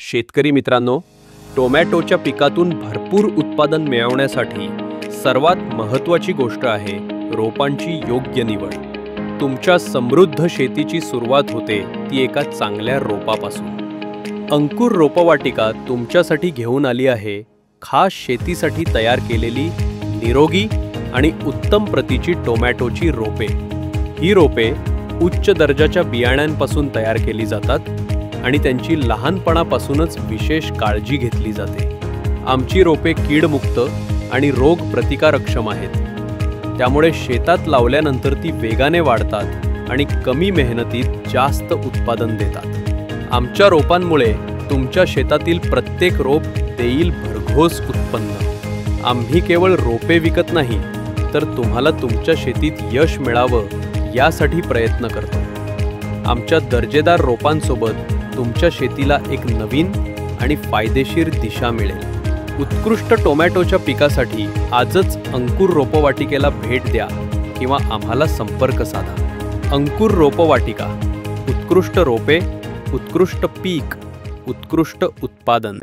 शेतकरी मित्रांनो, टोमॅटोच्या पिकातून भरपूर उत्पादन मिळवण्यासाठी सर्वात महत्त्वाची गोष्ट आहे रोपांची योग्य निवड। तुमच्या समृद्ध शेतीची सुरुवात होते ती एका चांगल्या रोपापासून। अंकुर रोपवाटिका तुमच्यासाठी घेऊन आली आहे खास शेतीसाठी तयार केलेली निरोगी आणि उत्तम प्रतीची टोमॅटोची रोपे। ही रोपे उच्च दर्जाच्या बियाण्यांपासून तयार केली जातात आणि त्यांची लहानपणापासूनच विशेष काळजी घेतली जाते। आमची रोपे कीडमुक्त आणि रोग प्रतिकारक्षम आहेत, त्यामुळे शेतात लावल्यानंतर ती वेगाने वाढतात आणि कमी मेहनतीत जास्त उत्पादन देतात। आमच्या रोपांमुळे तुमच्या शेतातील प्रत्येक रोप देईल भरघोस उत्पन्न। आम्ही केवळ रोपे विकत नाही, तर तुम्हाला तुमच्या शेतीत यश मिळावं यासाठी प्रयत्न करतो। आमच्या दर्जेदार रोपांसोबत तुमच्या शेतीला एक नवीन आणि फायदेशीर दिशा मिळेल। उत्कृष्ट टोमॅटोच्या पिकासाठी आजच अंकुर रोपवाटिकेला भेट द्या किंवा आम्हाला संपर्क साधा। अंकुर रोपवाटिका, उत्कृष्ट रोपे, उत्कृष्ट पीक, उत्कृष्ट उत्पादन।